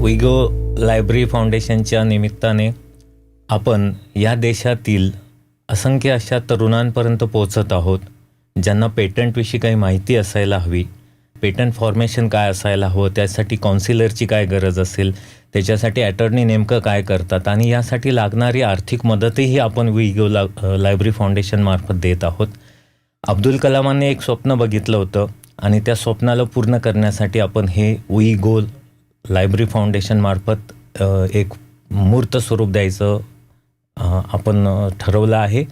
विगो library फाउंडेशनच्या निमित्ताने आपण या देशातील असंख्य अशा तरुणांपर्यंत पोहोचत आहोत ज्यांना पेटंटविषयी काही माहिती असायला हवी, पेटंट फॉर्मेशन काय असायला हवं, त्यासाठी काउन्सिलरची काय गरज असेल, त्याच्यासाठी अटर्नी नेमकं काय करतात आणि यासाठी लागणारी आर्थिक मदतही आपण विगो लायब्ररी फाउंडेशनमार्फत देत आहोत. अब्दुल कलामांनी एक स्वप्न बघितलं होतं आणि त्या स्वप्नाला पूर्ण करण्यासाठी आपण हे विगो लायब्ररी फाउंडेशनमार्फत एक मूर्त स्वरूप द्यायचं आपण ठरवलं आहे.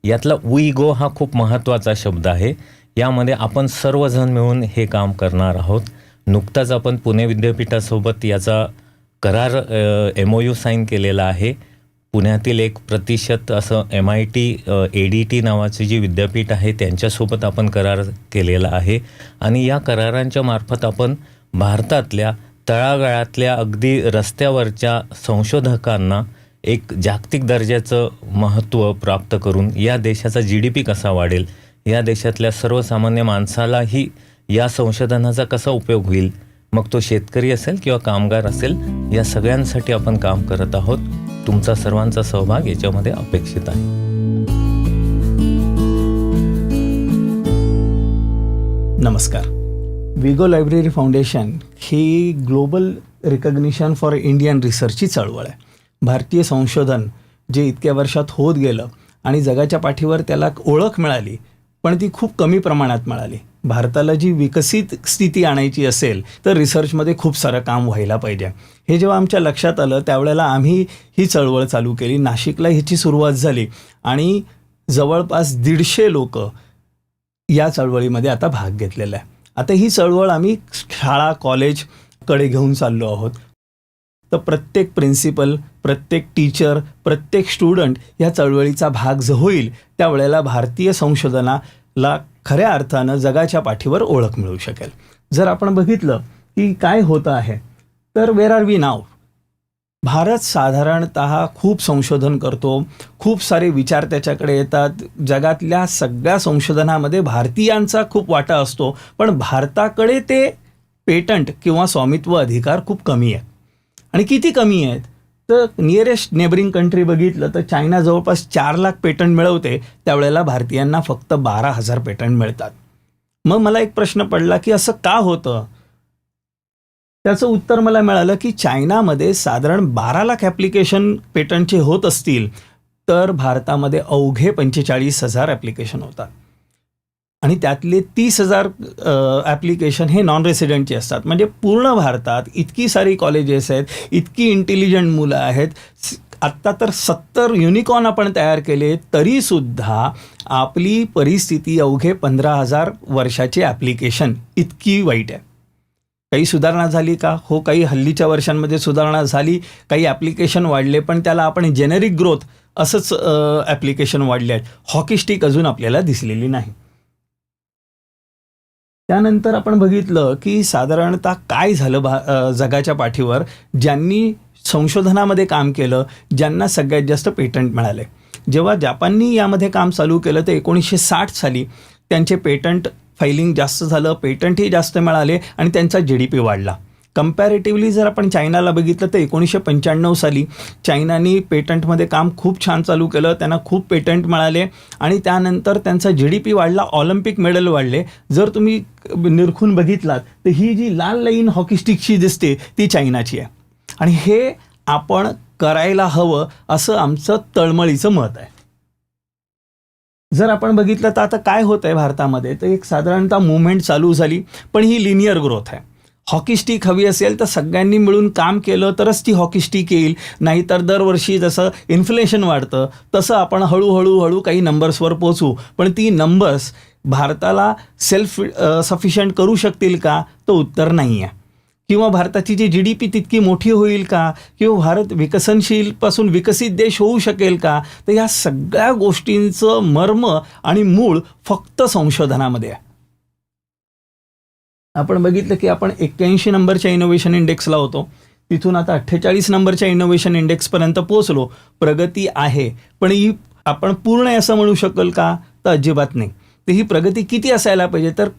यातला विगो हा खूप महत्त्वाचा शब्द आहे. यामध्ये आपण सर्वजण मिळून हे काम करणार आहोत. नुकताच आपण पुणे विद्यापीठासोबत याचा करार MOU साईन केलेला आहे. पुण्यातील 1% असं MIT ADT नावाची जी विद्यापीठ आहे त्यांच्यासोबत आपण करार केलेला आहे आणि या करारांच्या मार्फत आपण भारतातल्या तळागाळातल्या अगदी रस्त्यावरच्या संशोधकांना एक जागतिक दर्जाचं महत्त्व प्राप्त करून या देशाचा GDP कसा वाढेल, या देशातल्या सर्वसामान्य माणसालाही या संशोधनाचा कसा उपयोग होईल, मग तो शेतकरी असेल किंवा कामगार असेल, या सगळ्यांसाठी आपण काम करत आहोत. तुमचा सर्वांचा सहभाग याच्यामध्ये अपेक्षित आहे. नमस्कार. विगो लायब्ररी फाउंडेशन ही ग्लोबल रिकग्निशन फॉर इंडियन रिसर्चची चळवळ आहे. भारतीय संशोधन जे इतक्या वर्षात होत गेलं आणि जगाच्या पाठीवर त्याला ओळख मिळाली, पण ती खूप कमी प्रमाणात मिळाली. भारताला जी विकसित स्थिती आणायची असेल तर रिसर्चमध्ये खूप सारं काम व्हायला पाहिजे. हे जेव्हा आमच्या लक्षात आलं त्यावेळेला आम्ही ही चळवळ चालू केली. नाशिकला ह्याची सुरुवात झाली आणि जवळपास 150 लोक या चळवळीमध्ये आता भाग घेतलेला आहे. आता ही चळवळ आम्ही शाळा कॉलेजकडे घेऊन चाललो आहोत. तर प्रत्येक प्रिन्सिपल, प्रत्येक टीचर, प्रत्येक स्टुडंट या चळवळीचा भाग जो होईल त्यावेळेला भारतीय संशोधनाला खऱ्या अर्थानं जगाच्या पाठीवर ओळख मिळू शकेल. जर आपण बघितलं की काय होतं आहे तर वेअर आर वी नाव. भारत साधारणतः खूप संशोधन करतो, खूप सारे विचार त्याच्याकडे येतात. जगातल्या सगळ्या संशोधनामध्ये भारतीयांचा खूप वाटा असतो, पण भारताकडे ते पेटंट किंवा स्वामित्व अधिकार खूप कमी आहे. आणि किती कमी आहेत तर नियरेस्ट नेबरिंग कंट्री बघितलं तर चायना जवळपास 4 लाख पेटंट मिळवते, त्यावेळेला भारतीयांना फक्त 12,000 पेटंट मिळतात. मग मला एक प्रश्न पडला की असं का होतं. त्याचं उत्तर मला मिळालं की चायनामध्ये साधारण 12 लाख ॲप्लिकेशन पेटंटचे होत असतील तर भारतामध्ये अवघे 45,000 ॲप्लिकेशन होतात आणि त्यातले 30,000 ॲप्लिकेशन हे नॉन रेसिडेंटचे असतात. म्हणजे पूर्ण भारतात इतकी सारी कॉलेजेस आहेत, इतकी इंटेलिजंट मुलं आहेत. आत्ता तर 70 युनिकॉर्न आपण तयार केले, तरीसुद्धा आपली परिस्थिती अवघे 15,000 वर्षाचे ॲप्लिकेशन इतकी वाईट आहे. काही सुधारणा झाली का? हो, काही हल्लीच्या वर्षांमध्ये सुधारणा झाली, काही ॲप्लिकेशन वाढले, पण त्याला आपण जेनेरिक ग्रोथ असंच ॲप्लिकेशन वाढले आहेत. हॉकी स्टिक अजून आपल्याला दिसलेली नाही. त्यानंतर आपण बघितलं की साधारणतः काय झालं जगाच्या पाठीवर. ज्यांनी संशोधनामध्ये काम केलं, ज्यांना सगळ्यात जास्त पेटंट मिळाले. जेव्हा जपाननी यामध्ये काम चालू केलं तर 1960 साली त्यांचे पेटंट फायलिंग जास्त झालं, पेटंटही जास्त मिळाले आणि त्यांचा GDP वाढला. कम्पॅरेटिव्हली जर आपण चायनाला बघितलं तर 1995 साली चायनानी पेटंटमध्ये काम खूप छान चालू केलं, त्यांना खूप पेटंट मिळाले आणि त्यानंतर त्यांचा GDP वाढला, ऑलिम्पिक मेडल वाढले. जर तुम्ही निरखून बघितलात तर ही जी लाल लाईन हॉकी स्टिकची दिसते ती चायनाची आहे आणि हे आपण करायला हवं असं आमचं तळमळीचं मत आहे. जर आपण बघितलं तर आता काय होतं आहे भारतामध्ये तर एक साधारणतः मुवमेंट चालू झाली, पण ही लिनियर ग्रोथ आहे. हॉकी स्टिक हवी असेल तर सगळ्यांनी मिळून काम केलं तरच ती हॉकी स्टिक येईल, नाहीतर दरवर्षी जसं इन्फ्लेशन वाढतं तसं आपण हळूहळू काही नंबर्सवर पोचू, पण ती नंबर्स भारताला सेल्फ सफिशियंट करू शकतील का? तर उत्तर नाही आहे. किंवा भारताची जी GDP तितकी मोठी होईल का? किंवा भारत विकसनशीलपासून विकसित देश होऊ शकेल का? तर या सगळ्या गोष्टींचं मर्म आणि मूळ फक्त संशोधनामध्ये आहे. आपण बघितलं की आपण 81 नंबरच्या इनोव्हेशन इंडेक्सला होतो, तिथून आता 48 नंबरच्या इनोव्हेशन इंडेक्सपर्यंत पोहोचलो. प्रगती आहे, पण ही आपण पूर्ण असं म्हणू शकेल का? तर अजिबात नाही. तर ही प्रगती किती असायला पाहिजे तर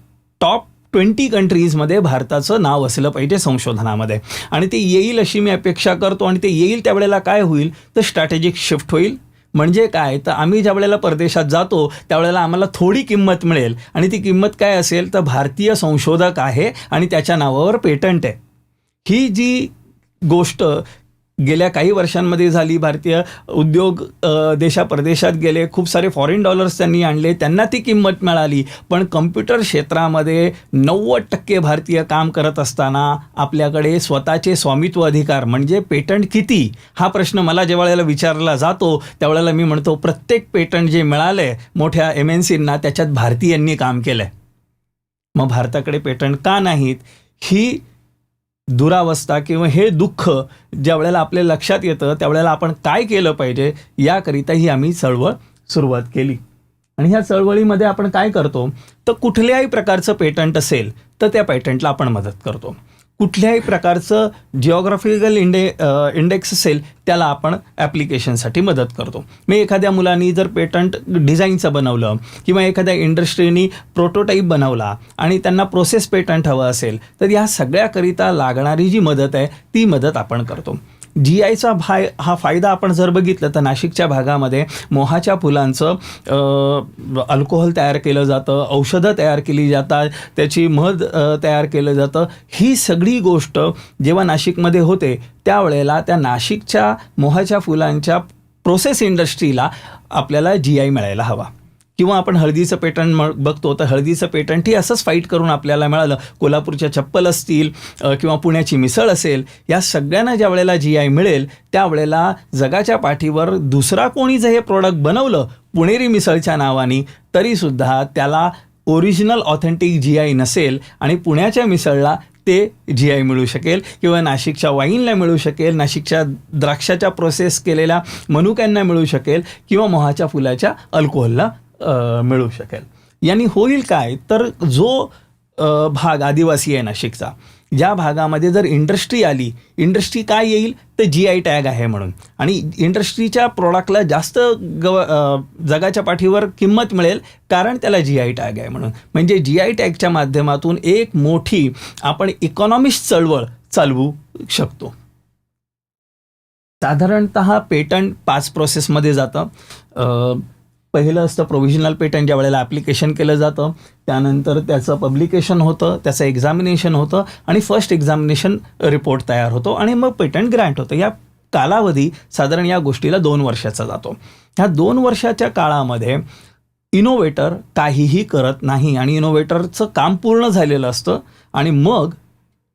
टॉप 20 कंट्रीजमध्ये भारताचं नाव असलं पाहिजे संशोधनामध्ये, आणि ते येईल अशी मी अपेक्षा करतो. आणि ते येईल त्यावेळेला काय होईल तर स्ट्रॅटेजिक शिफ्ट होईल. म्हणजे काय तर आम्ही ज्या वेळेला परदेशात जातो त्यावेळेला आम्हाला थोडी किंमत मिळेल, आणि ती किंमत काय असेल तर भारतीय संशोधक आहे आणि त्याच्या नावावर पेटंट आहे. ही जी गोष्ट गेल्या काही वर्षांमध्ये झाली, भारतीय उद्योग देशा परदेशात गेले, खूप सारे फॉरेन डॉलर्स त्यांनी आणले, त्यांना ती किंमत मिळाली. पण कम्प्युटर क्षेत्रामध्ये 90% भारतीय काम करत असताना आपल्याकडे स्वतःचे स्वामित्व अधिकार म्हणजे पेटंट किती, हा प्रश्न मला ज्या वेळेला विचारला जातो त्यावेळेला मी म्हणतो प्रत्येक पेटंट जे मिळालंय मोठ्या MNCंना त्याच्यात भारतीयांनी काम केलंय. मग भारताकडे पेटंट का नाहीत, ही दुरावस्था किंवा हे दुःख ज्या वेळेला आपल्या लक्षात येतं त्यावेळेला आपण काय केलं पाहिजे याकरिता ही आम्ही चळवळ सुरुवात केली. आणि ह्या चळवळीमध्ये आपण काय करतो तर कुठल्याही प्रकारचं पेटंट असेल तर त्या पेटंटला आपण मदत करतो. कुठल्याही प्रकारचं जिओग्राफिकल इंडेक्स असेल त्याला आपण ॲप्लिकेशनसाठी मदत करतो. मग एखाद्या मुलांनी जर पेटंट डिझाईनचं बनवलं किंवा एखाद्या इंडस्ट्रीनी प्रोटोटाईप बनवला आणि त्यांना प्रोसेस पेटंट हवं असेल तर या सगळ्याकरिता लागणारी जी मदत आहे ती मदत आपण करतो. GIचा हा फायदा आपण जर बघितलं तर नाशिकच्या भागामध्ये मोहाच्या फुलांचं अल्कोहोल तयार केलं जातं, औषधं तयार केली जातात, त्याची मध तयार केलं जातं. ही सगळी गोष्ट जेव्हा नाशिकमध्ये होते त्यावेळेला त्या नाशिकच्या मोहाच्या फुलांच्या प्रोसेस इंडस्ट्रीला आपल्याला GI मिळायला हवा. किंवा आपण हळदीचं पेटंट बघतो तर हळदीचं पेटंट ही असंच फाईट करून आपल्याला मिळालं. कोल्हापूरच्या चप्पल असतील किंवा पुण्याची मिसळ असेल, या सगळ्यांना ज्या वेळेला GI मिळेल त्यावेळेला जगाच्या पाठीवर दुसरा कोणी जर हे प्रोडक्ट बनवलं पुणेरी मिसळच्या नावाने तरीसुद्धा त्याला ओरिजिनल ऑथेंटिक GI नसेल आणि पुण्याच्या मिसळला ते GI मिळू शकेल किंवा नाशिकच्या वाईनला मिळू शकेल, नाशिकच्या द्राक्षाच्या प्रोसेस केलेल्या मनुक्यांना मिळू शकेल किंवा मोहाच्या फुलाच्या अल्कोहोलला मिळू शकेल. यांनी होईल काय तर जो भाग आदिवासी आहे नाशिकचा, ज्या भागामध्ये जर इंडस्ट्री आली, इंडस्ट्री काय येईल तर GI टॅग आहे म्हणून, आणि इंडस्ट्रीच्या प्रोडक्टला जास्त जगाच्या पाठीवर किंमत मिळेल कारण त्याला GI टॅग आहे म्हणून. म्हणजे GI टॅगच्या माध्यमातून एक मोठी आपण इकॉनॉमिस्ट चळवळ चालवू शकतो. साधारणतः पेटंट 5 प्रोसेसमध्ये जातं. पहिलं असतं प्रोव्हिजनल पेटंट, ज्या वेळेला ॲप्लिकेशन केलं जातं, त्यानंतर त्याचं पब्लिकेशन होतं, त्याचं एक्झामिनेशन होतं आणि फर्स्ट एक्झामिनेशन रिपोर्ट तयार होतो आणि मग पेटंट ग्रँट होतं. या कालावधी साधारण या गोष्टीला 2 वर्षाचा जातो. ह्या 2 वर्षाच्या काळामध्ये इनोव्हेटर काहीही करत नाही आणि इनोव्हेटरचं काम पूर्ण झालेलं असतं आणि मग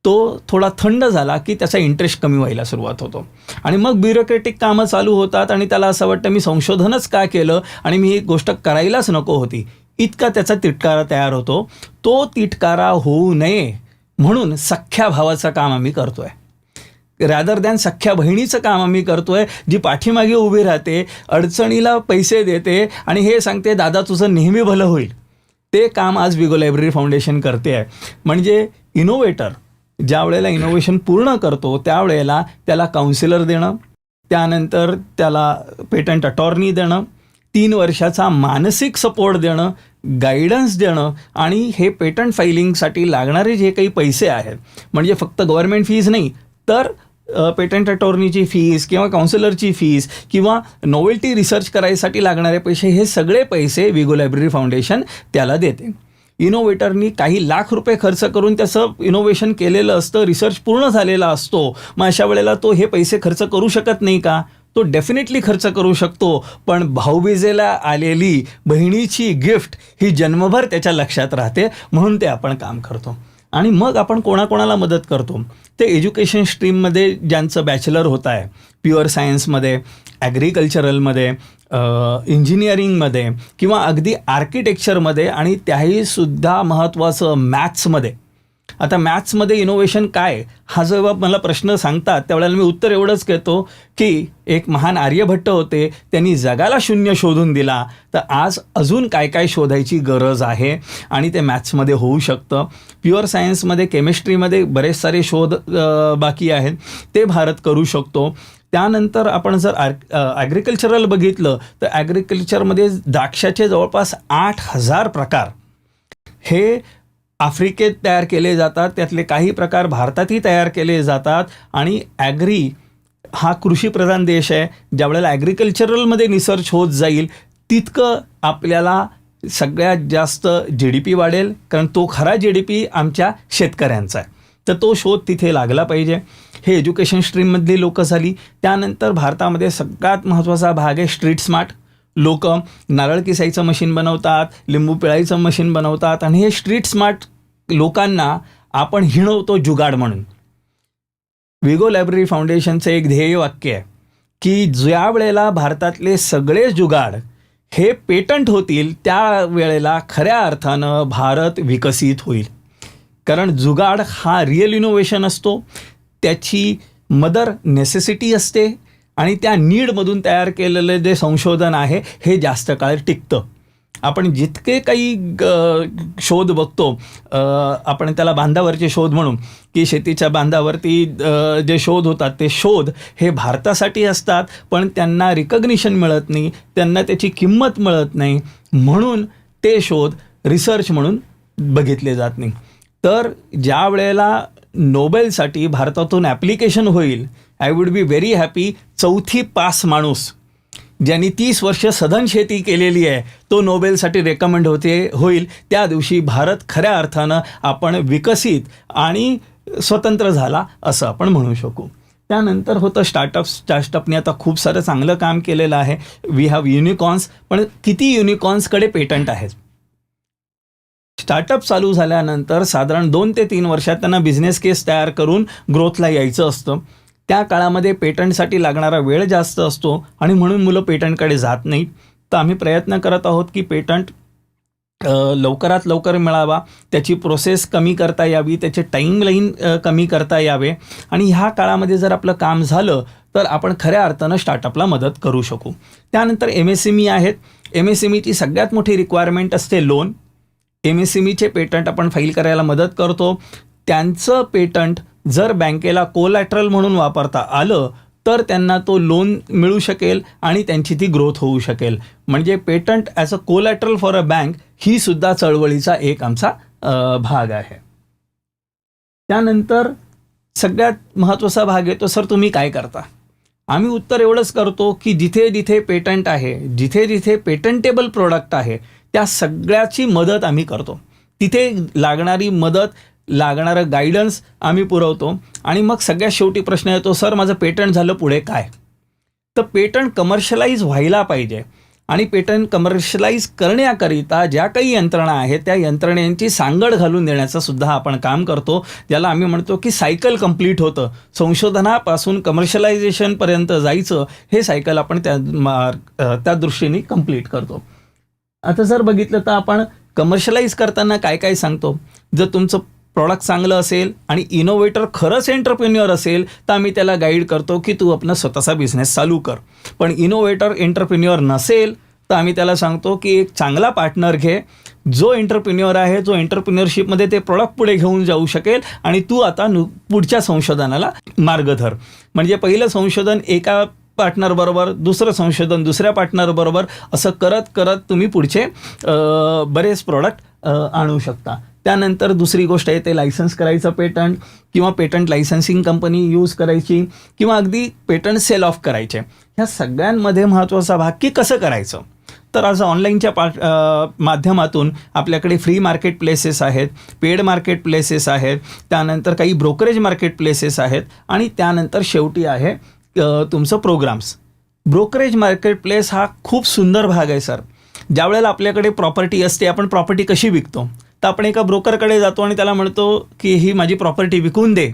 तो थोडा थंड झाला की त्याचा इंटरेस्ट कमी व्हायला सुरुवात होतो आणि मग ब्युरोक्रेटिक कामं चालू होतात आणि त्याला असं वाटतं मी संशोधनच का केलं आणि मी ही गोष्ट करायलाच नको होती, इतका त्याचा तिटकारा तयार होतो. तो तिटकारा होऊ नये म्हणून सख्ख्या भावाचं काम आम्ही करतोय, रॅदर दॅन सख्ख्या बहिणीचं काम आम्ही करतोय, जी पाठीमागे उभी राहते, अडचणीला पैसे देते आणि हे सांगते दादा तुझं नेहमी भलं होईल. ते काम आज विगो लायब्ररी फाउंडेशन करते आहे. म्हणजे इनोव्हेटर ज्या वेळेला इनोव्हेशन पूर्ण करतो त्यावेळेला त्याला काउन्सिलर देणं, त्यानंतर त्याला पेटंट अटॉर्नी देणं, 3 वर्षाचा मानसिक सपोर्ट देणं, गायडन्स देणं आणि हे पेटंट फायलिंगसाठी लागणारे जे काही पैसे आहेत, म्हणजे फक्त गव्हर्नमेंट फीज नाही तर पेटंट अटॉर्नीची फीस किंवा काउन्सिलरची फीस किंवा नोवेल्टी रिसर्च करायसाठी लागणारे पैसे, हे सगळे पैसे विगो लायब्ररी फाउंडेशन त्याला देते. इनोव्हेटरनी काही लाख रुपये खर्च करून त्याचं इनोव्हेशन केलेलं असतं, रिसर्च पूर्ण झालेला असतो. मग अशा वेळेला तो हे पैसे खर्च करू शकत नाही का? तो डेफिनेटली खर्च करू शकतो, पण भाऊबीजेला आलेली बहिणीची गिफ्ट ही जन्मभर त्याच्या लक्षात राहते, म्हणून ते आपण काम करतो. आणि मग आपण कोणाकोणाला मदत करतो ते एज्युकेशन स्ट्रीममध्ये ज्यांचं बॅचलर होत आहे, प्युअर सायन्समध्ये, ॲग्रिकल्चरलमध्ये, इंजिनिअरिंगमध्ये किंवा अगदी आर्किटेक्चरमध्ये आणि त्याहीसुद्धा महत्त्वाचं मॅथ्समध्ये. आता मॅथ्समध्ये इनोव्हेशन काय हा जेव्हा मला प्रश्न सांगतात त्यावेळेला मी उत्तर एवढंच घेतो की एक महान आर्यभट्ट होते, त्यांनी जगाला शून्य शोधून दिला, तर आज अजून काय काय शोधायची गरज आहे आणि ते मॅथ्समध्ये होऊ शकतं. प्युअर सायन्समध्ये, केमिस्ट्रीमध्ये बरेच सारे शोध बाकी आहेत, ते भारत करू शकतो. त्यानंतर आपण जर ॲग्रिकल्चरल बघितलं तर ॲग्रिकल्चरमध्ये द्राक्षाचे जवळपास 8,000 प्रकार हे आफ्रिकेत तयार केले जातात, त्यातले काही प्रकार भारतातही तयार केले जातात. आणि ॲग्री हा कृषीप्रधान देश आहे. ज्यावेळेला ॲग्रिकल्चरलमध्ये रिसर्च होत जाईल तितकं आपल्याला सगळ्यात जास्त GDP वाढेल, कारण तो खरा GDP आमच्या शेतकऱ्यांचा आहे. तर तो शोध तिथे लागला पाहिजे. हे एज्युकेशन स्ट्रीममधली लोकं झाली. त्यानंतर भारतामध्ये सगळ्यात महत्त्वाचा भाग आहे स्ट्रीट स्मार्ट. लोक नारळ किसायचं मशीन बनवतात, लिंबू पिळायचं मशीन बनवतात, आणि हे स्ट्रीट स्मार्ट लोकांना आपण हिणवतो जुगाड म्हणून. विगो लायब्ररी फाउंडेशनचं एक ध्येय वाक्य आहे की ज्या वेळेला भारतातले सगळे जुगाड हे पेटंट होतील त्या वेळेला खऱ्या अर्थानं भारत विकसित होईल. कारण जुगाड हा रिअल इनोव्हेशन असतो, त्याची मदर नेसेसिटी असते, आणि त्या नीडमधून तयार केलेलं जे संशोधन आहे हे जास्त काळ टिकतं. आपण जितके काही शोध बघतो, आपण त्याला बांधावरचे शोध म्हणू, की शेतीच्या बांधावरती जे शोध होतात ते शोध हे भारतासाठी असतात, पण त्यांना रिकग्निशन मिळत नाही, त्यांना त्याची किंमत मिळत नाही, म्हणून ते शोध रिसर्च म्हणून बघितले जात नाही. तर ज्या वेळेला नोबेलसाठी भारतातून ॲप्लिकेशन होईल, I would be very happy. 4थी पास माणूस ज्यांनी 30 वर्ष सधन शेती केलेली आहे तो नोबेलसाठी रेकमेंड होईल. त्या दिवशी भारत खऱ्या अर्थानं आपण विकसित आणि स्वतंत्र झाला असं आपण म्हणू शकू. त्यानंतर होतं स्टार्टअपने आता खूप सारं चांगलं काम केलेलं आहे. वी हॅव युनिकॉर्न्स, पण किती युनिकॉर्न्सकडे पेटंट आहेत? स्टार्टअप चालू झाल्यानंतर साधारण 2 ते 3 वर्षात त्यांना बिझनेस केस तयार करून ग्रोथला यायचं असतं. त्या काळामध्ये पेटंटसाठी लागणारा वेळ जास्त असतो आणि म्हणून मुलं पेटंटकडे जात नाहीत. तर आम्ही प्रयत्न करत आहोत की पेटंट लवकरात लवकर मिळावा, त्याची प्रोसेस कमी करता यावी, त्याचे टाईमलाईन कमी करता यावे, आणि ह्या काळामध्ये जर आपलं काम झालं तर आपण खऱ्या अर्थानं स्टार्टअपला मदत करू शकू. त्यानंतर MSME आहेत. MSMEची सगळ्यात मोठी रिक्वायरमेंट असते लोन. MSMEचे पेटंट आपण फाईल करायला मदत करतो. त्यांचं पेटंट जर बँकेला कोलॅटरल म्हणून वापरता आलं तर त्यांना तो लोन मिळू शकेल आणि त्यांची ती ग्रोथ होऊ शकेल. म्हणजे patent as a collateral for a bank ही सुद्धा चळवळीचा एक आमचा भाग आहे. त्यानंतर सगळ्यात महत्त्वाचा भाग येतो, सर तुम्ही काय करता? आम्ही उत्तर एवढंच करतो की जिथे जिथे पेटंट आहे, जिथे जिथे पेटंटेबल प्रोडक्ट आहे, त्या सगळ्याची मदत आम्ही करतो. तिथे लागणारी मदत, लागणारं गायडन्स आम्ही पुरवतो. आणि मग सगळ्यात शेवटी प्रश्न येतो, सर माझं पेटंट झालं पुढे काय? तर पेटंट कमर्शियलाइज व्हायला पाहिजे, आणि पेटंट कमर्शियलाइज करण्याकरिता ज्या काही यंत्रणा आहेत त्या यंत्रणेची सांगड घालून देण्याचं सुद्धा आपण काम करतो, ज्याला आम्ही म्हणतो की सायकल कंप्लीट होतं. संशोधनापासून कमर्शियलायझेशनपर्यंत जायचं हे सायकल आपण त्या दृष्टीने कंप्लीट करतो. आता जर बघितलं तर आपण कमर्शियलाइज करताना काय काय सांगतो, जर तुमचं प्रॉडक्ट चांगलं असेल आणि इनोव्हेटर खरंच एंटरप्रेन्युअर असेल तर आम्ही त्याला गाईड करतो की तू आपला स्वतःचा बिझनेस चालू कर. पण इनोव्हेटर एंटरप्रेन्युअर नसेल तर आम्ही त्याला सांगतो की एक चांगला पार्टनर घे, जो एंटरप्रेन्युअर आहे, जो एंटरप्रेन्युअरशिपमध्ये ते प्रॉडक्ट पुढे घेऊन जाऊ शकेल, आणि तू आता पुढच्या संशोधनाला मार्ग धर. म्हणजे पहिलं संशोधन एका पार्टनरबरोबर, दुसरं संशोधन दुसऱ्या पार्टनरबरोबर, असं करत करत तुम्ही पुढचे बरेच प्रॉडक्ट आणू शकता. त्यानंतर दुसरी गोष्ट आहे ते लायसन्स करायचं पेटंट, किंवा पेटंट लायसन्सिंग कंपनी यूज करायची, किंवा अगदी पेटंट सेल ऑफ करायचे. ह्या सगळ्यांमध्ये महत्त्वाचा भाग की कसं करायचं. तर आज ऑनलाईनच्या माध्यमातून आपल्याकडे फ्री मार्केट प्लेसेस आहेत, पेड मार्केट प्लेसेस आहेत, त्यानंतर काही ब्रोकरेज मार्केट प्लेसेस आहेत, आणि त्यानंतर शेवटी आहे तुमचं प्रोग्राम्स. ब्रोकरेज मार्केट प्लेस हा खूप सुंदर भाग आहे सर. ज्या वेळेला आपल्याकडे प्रॉपर्टी असते, आपण प्रॉपर्टी कशी विकतो, तर आपण एका ब्रोकरकडे जातो आणि त्याला म्हणतो की ही माझी प्रॉपर्टी विकून दे.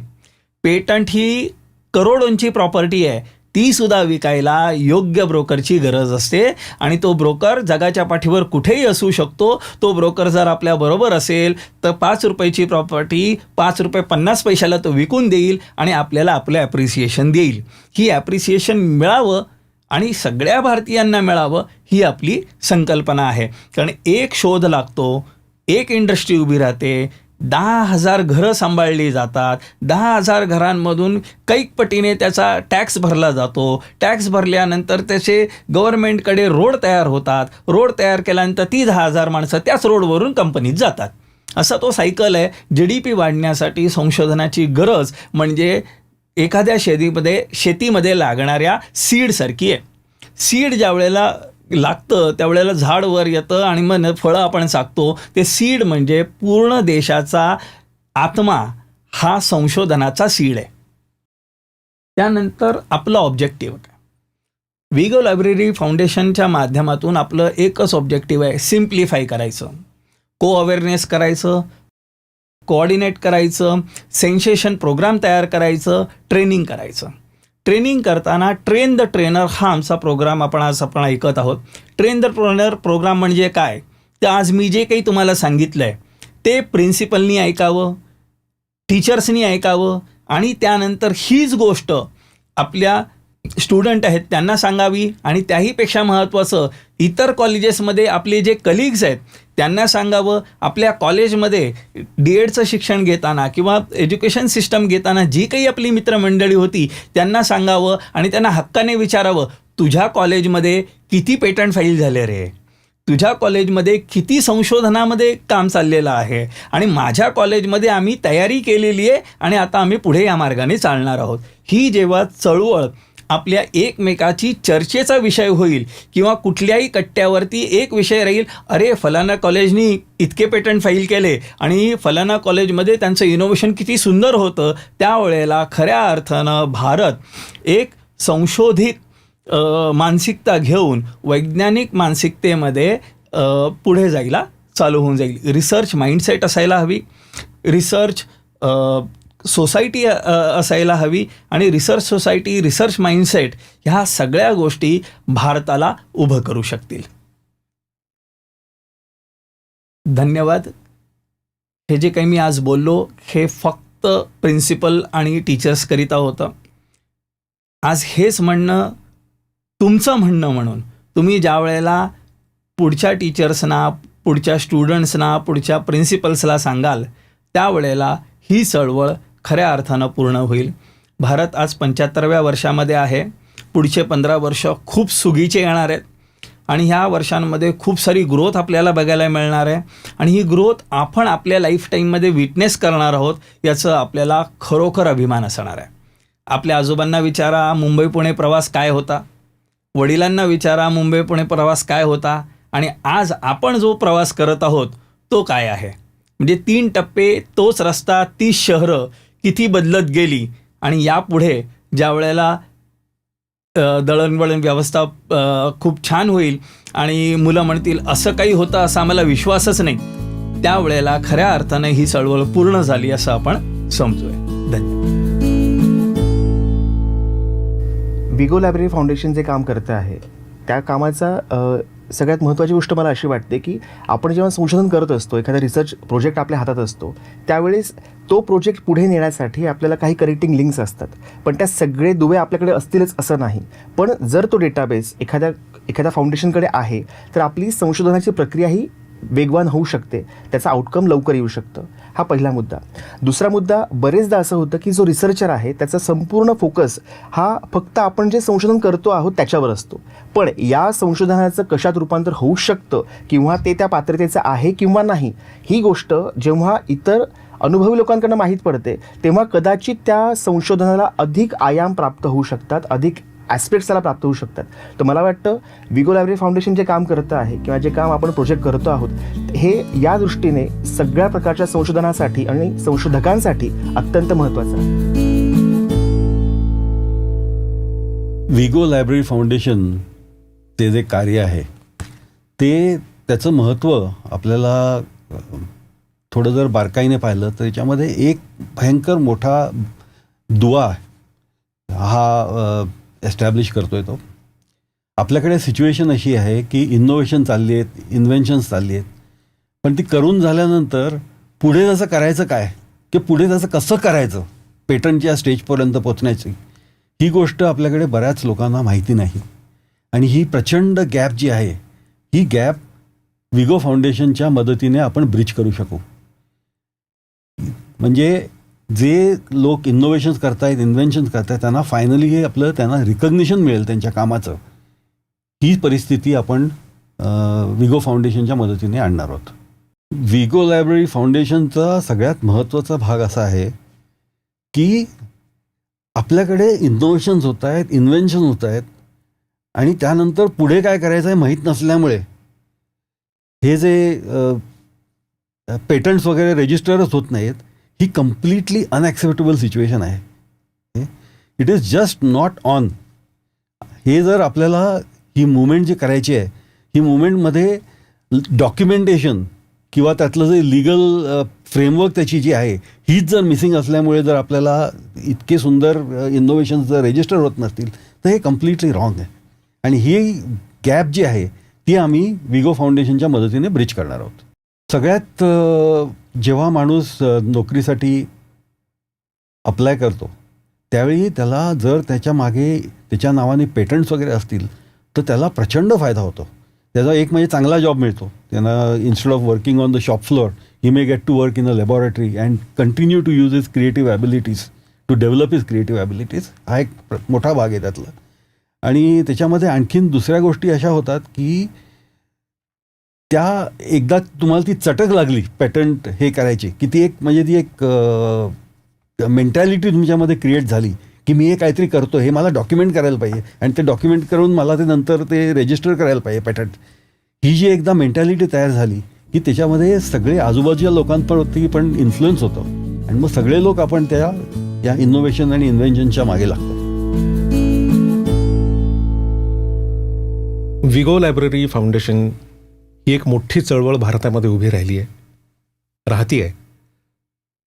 पेटंट ही करोडोंची प्रॉपर्टी आहे, ती सुद्धा विकायला योग्य ब्रोकरची गरज असते, आणि तो ब्रोकर जगाच्या पाठीवर कुठेही असू शकतो. तो ब्रोकर जर आपल्याबरोबर असेल तर 5 रुपयाची प्रॉपर्टी 5 रुपये 50 पैशाला तो विकून देईल आणि आपल्याला आपलं ॲप्रिसिएशन देईल. ही ॲप्रिसिएशन मिळावं आणि सगळ्या भारतीयांना मिळावं ही आपली संकल्पना आहे. कारण एक शोध लागतो, एक इंडस्ट्री उभी राहते, 10,000 घरं सांभाळली जातात, 10,000 घरांमधून कैक पटीने त्याचा टॅक्स भरला जातो. टॅक्स भरल्यानंतर त्याचे गव्हर्नमेंटकडे रोड तयार होतात, रोड तयार केल्यानंतर ती 10,000 माणसं त्याच रोडवरून कंपनीत जातात. असा तो सायकल आहे. GDP वाढण्यासाठी संशोधनाची गरज म्हणजे एखाद्या शेतीमध्ये लागणाऱ्या सीडसारखी आहे. सीड ज्या वेळेला लागतं त्यावेळेला झाड वर येतं आणि मग फळं आपण चाकतो. ते सीड म्हणजे पूर्ण देशाचा आत्मा हा संशोधनाचा सीड आहे. त्यानंतर आपलं ऑब्जेक्टिव्ह काय? विगो लायब्ररी फाउंडेशनच्या माध्यमातून आपलं एकच ऑब्जेक्टिव्ह आहे, सिम्प्लिफाय करायचं, को अवेअरनेस करायचं, कोऑर्डिनेट करायचं, सेन्सेशन प्रोग्राम तयार करायचं, ट्रेनिंग करायचं. ट्रेनिंग करताना ट्रेन द ट्रेनर हा आमचा प्रोग्राम आपण ऐकत आहोत. ट्रेन द ट्रेनर प्रोग्राम म्हणजे काय? तर आज मी जे काही तुम्हाला सांगितलं आहे ते प्रिन्सिपलनी ऐकावं, टीचर्सनी ऐकावं आणि त्यानंतर हीच गोष्ट आपल्या स्टुडंट आहेत त्यांना सांगावी आणि त्याहीपेक्षा महत्त्वाचं इतर कॉलेजेसमध्ये आपले जे कलिग्स आहेत त्यांना सांगावं. आपल्या कॉलेजमध्ये DEDचं शिक्षण घेताना किंवा एज्युकेशन सिस्टम घेताना जी काही आपली मित्रमंडळी होती त्यांना सांगावं आणि त्यांना हक्काने विचारावं, तुझ्या कॉलेजमध्ये किती पेटंट फाईल झाले रे, तुझ्या कॉलेजमध्ये किती संशोधनामध्ये काम चाललेलं आहे आणि माझ्या कॉलेजमध्ये आम्ही तयारी केलेली आहे आणि आता आम्ही पुढे या मार्गाने चालणार आहोत. ही जेव्हा चळवळ आपल्या एकमेकाची चर्चेचा विषय होईल किंवा कुठल्याही कट्ट्यावरती एक विषय राहील, अरे फलाना कॉलेजनी इतके पेटंट फाईल केले आणि फलाना कॉलेजमध्ये त्यांचं इनोव्हेशन किती सुंदर होतं, त्यावेळेला खऱ्या अर्थानं भारत एक संशोधित मानसिकता घेऊन वैज्ञानिक मानसिकतेमध्ये पुढे जायला चालू होऊन जाईल. रिसर्च माइंडसेट असायला हवी, रिसर्च सोसायटी असायला हवी आणि रिसर्च सोसायटी, रिसर्च माइंडसेट ह्या सगळ्या गोष्टी भारताला उभं करू शकतील. धन्यवाद. हे जे काही मी आज बोललो हे फक्त प्रिन्सिपल आणि टीचर्सकरिता होतं. आज हेच म्हणणं तुमचं म्हणणं म्हणून तुम्ही ज्या वेळेला पुढच्या टीचर्सना, पुढच्या स्टुडंट्सना, पुढच्या प्रिन्सिपल्सला सांगाल त्यावेळेला ही चळवळ खऱ्या अर्थानं पूर्ण होईल. भारत आज 75व्या वर्षामध्ये आहे. पुढचे 15 वर्ष खूप सुगीचे येणार आहेत आणि ह्या वर्षांमध्ये खूप सारी ग्रोथ आपल्याला बघायला मिळणार आहे आणि ही ग्रोथ आपण आपल्या लाईफ टाईममध्ये विटनेस करणार आहोत. याचं आपल्याला खरोखर अभिमान असणार आहे. आपल्या आजोबांना विचारा मुंबई पुणे प्रवास काय होता, वडिलांना विचारा मुंबई पुणे प्रवास काय होता आणि आज आपण जो प्रवास करत आहोत तो काय आहे. म्हणजे 3 टप्पे, तोच रस्ता, 30 शहरं किती बदलत गेली आणि यापुढे ज्या वेळेला दळणवळण व्यवस्था खूप छान होईल आणि मुलं म्हणतील असं काही होतं असा आम्हाला विश्वासच नाही, त्यावेळेला खऱ्या अर्थानं ही चळवळ पूर्ण झाली असं आपण समजूया. धन्यवाद. विगो लायब्ररी फाउंडेशन जे काम करतं आहे त्या कामाचा सगळ्यात महत्त्वाची गोष्ट मला अशी वाटते की आपण जेव्हा संशोधन करत असतो, एखादा रिसर्च प्रोजेक्ट आपल्या हातात असतो, त्यावेळेस तो प्रोजेक्ट पुढे नेण्यासाठी आपल्याला काही कनेक्टिंग लिंक्स असतात. पण त्या सगळे दुवे आपल्याकडे असतीलच असं नाही. पण जर तो डेटाबेस एखाद्या फाउंडेशनकडे आहे तर आपली संशोधनाची प्रक्रिया ही वेगवान होऊ शकते, त्याचा आउटकम लवकर येऊ शकतं. हा पहिला मुद्दा. दुसरा मुद्दा, बरेचदा असं होतं की जो रिसर्चर आहे त्याचा संपूर्ण फोकस हा फक्त आपण जे संशोधन करतो आहोत त्याच्यावर असतो. पण या संशोधनाचं कशात रूपांतर होऊ शकतं किंवा ते त्या पात्रतेचं आहे किंवा नाही, ही गोष्ट जेव्हा इतर अनुभवी लोकांकडनं माहीत पडते तेव्हा कदाचित त्या संशोधनाला अधिक आयाम प्राप्त होऊ शकतात, अधिक ॲस्पेक्ट्स त्याला प्राप्त होऊ शकतात. तर मला वाटतं विगो लायब्ररी फाउंडेशन जे काम करतं आहे किंवा जे काम आपण प्रोजेक्ट करतो आहोत हे या दृष्टीने सगळ्या प्रकारच्या संशोधनासाठी आणि संशोधकांसाठी अत्यंत महत्त्वाचं आहे. विगो लायब्ररी फाउंडेशन ते जे कार्य आहे ते त्याचं महत्त्व आपल्याला थोडं जर बारकाईने पाहिलं तर याच्यामध्ये एक भयंकर मोठा दुवा हा एस्टॅब्लिश करतो आहे. तो आपल्याकडे सिच्युएशन अशी आहे की इनोव्हेशन चालली आहेत, इन्व्हेन्शन्स चालली आहेत, पण ती करून झाल्यानंतर पुढे जसं करायचं काय, की पुढे जसं कसं करायचं पेटंटच्या स्टेजपर्यंत पोचण्याची, ही गोष्ट आपल्याकडे बऱ्याच लोकांना माहिती नाही. आणि ही प्रचंड गॅप जी आहे ही गॅप विगो फाउंडेशनच्या मदतीने आपण ब्रिज करू शकू. म्हणजे जे लोक इनोव्हेशन्स करतायत, इन्व्हेन्शन्स करतायत, त्यांना फायनली हे आपलं त्यांना रिकग्निशन मिळेल त्यांच्या कामाचं, ही परिस्थिती आपण विगो फाउंडेशनच्या मदतीने आणणार आहोत. विगो लायब्ररी फाउंडेशनचा सगळ्यात महत्त्वाचा भाग असा आहे की आपल्याकडे इनोव्हेशन्स होत आहेत, इन्व्हेन्शन होत आहेत आणि त्यानंतर पुढे काय करायचं आहे माहीत नसल्यामुळे हे जे पेटंट्स वगैरे रजिस्टरच होत नाहीत, ही कम्प्लिटली अनॲक्सेप्टेबल सिच्युएशन आहे. It is just not on. हे जर आपल्याला ही मुवमेंट जी करायची आहे, ही मुवमेंटमध्ये डॉक्युमेंटेशन किंवा त्यातलं जे लिगल फ्रेमवर्क त्याची जी आहे हीच जर मिसिंग असल्यामुळे जर आपल्याला इतके सुंदर इनोव्हेशन्स जर रजिस्टर होत नसतील तर हे कम्प्लिटली रॉंग आहे. आणि ही गॅप जी आहे ती आम्ही विगो फाउंडेशनच्या मदतीने ब्रिज करणार आहोत. सगळ्यात जेव्हा माणूस नोकरीसाठी अप्लाय करतो त्यावेळी त्याला जर त्याच्या मागे त्याच्या नावाने पेटंट्स वगैरे असतील तर त्याला प्रचंड फायदा होतो. त्याचा एक म्हणजे चांगला जॉब मिळतो. त्यांना instead of working on the shop floor he may get to work in a laboratory and continue to use his creative abilities, to develop his creative abilities. हा एक मोठा भाग आहे त्यातला. आणि त्याच्यामध्ये आणखीन दुसऱ्या गोष्टी अशा होतात की त्या एकदा तुम्हाला ती चटक लागली पॅटंट हे करायची की ती एक म्हणजे ती एक मेंटॅलिटी तुमच्यामध्ये क्रिएट झाली की मी हे काहीतरी करतो, हे मला डॉक्युमेंट करायला पाहिजे आणि ते डॉक्युमेंट करून मला ते नंतर ते रजिस्टर करायला पाहिजे पॅटंट. ही जी एकदा मेंटॅलिटी तयार झाली की त्याच्यामध्ये सगळे आजूबाजूच्या लोकांवरती पण इन्फ्लुएन्स होतो आणि मग सगळे लोक आपण या इनोव्हेशन आणि इन्व्हेन्शनच्या मागे लागतो. विगो लायब्ररी फाउंडेशन ही एक मोठी चळवळ भारतामध्ये उभी राहिली आहे, राहती आहे.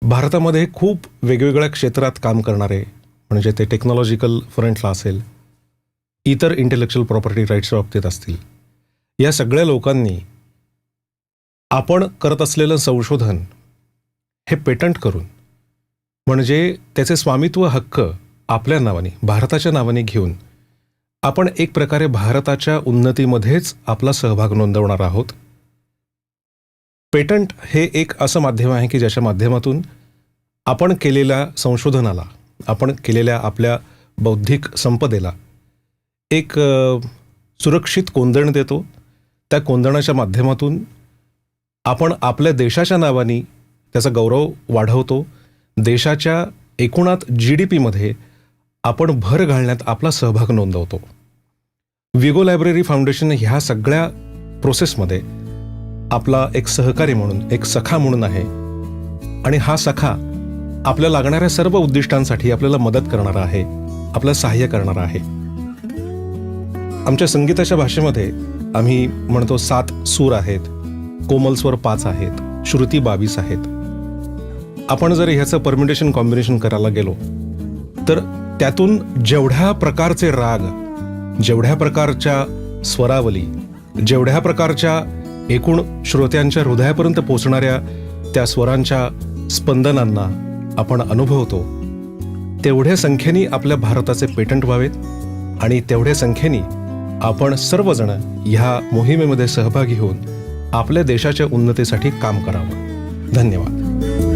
भारतामध्ये खूप वेगवेगळ्या क्षेत्रात काम करणारे, म्हणजे ते टेक्नॉलॉजिकल फ्रंटला असेल, इतर इंटेलेक्च्युअल प्रॉपर्टी राईट्सच्या बाबतीत असतील, या सगळ्या लोकांनी आपण करत असलेलं संशोधन हे पेटंट करून, म्हणजे त्याचे स्वामित्व हक्क आपल्या नावाने, भारताच्या नावाने घेऊन आपण एक प्रकारे भारताच्या उन्नतीमध्येच आपला सहभाग नोंदवणार आहोत. पेटंट हे एक असं माध्यम आहे की ज्याच्या माध्यमातून आपण केलेल्या संशोधनाला, आपण केलेल्या आपल्या बौद्धिक संपदेला एक सुरक्षित कोंदण देतो. त्या कोंदणाच्या माध्यमातून आपण आपल्या देशाच्या नावाने त्याचा गौरव वाढवतो. देशाच्या एकूणात GDPमध्ये आपण भर घालण्यात आपला सहभाग नोंदवतो. विगो लायब्ररी फाउंडेशन ह्या सगळ्या प्रोसेसमध्ये आपला एक सहकारी म्हणून, एक सखा म्हणून आहे. आणि हा सखा आपल्या लागणाऱ्या सर्व उद्दिष्टांसाठी आपल्याला मदत करणारा आहे, आपलं सहाय्य करणारा आहे. आमच्या संगीताच्या भाषेमध्ये आम्ही म्हणतो 7 सूर आहेत, कोमल स्वर 5 आहेत, श्रुती 22 आहेत. आपण जर ह्याचं परम्युटेशन कॉम्बिनेशन करायला गेलो तर त्यातून जेवढ्या प्रकारचे राग, जेवढ्या प्रकारच्या स्वरावली, जेवढ्या प्रकारच्या एकूण श्रोत्यांच्या हृदयापर्यंत पोचणाऱ्या त्या स्वरांच्या स्पंदनांना आपण अनुभवतो, तेवढ्या संख्येने आपल्या भारताचे पेटंट व्हावेत आणि तेवढ्या संख्येने आपण सर्वजण ह्या मोहिमेमध्ये सहभागी होऊन आपल्या देशाच्या उन्नतीसाठी काम करावं. धन्यवाद.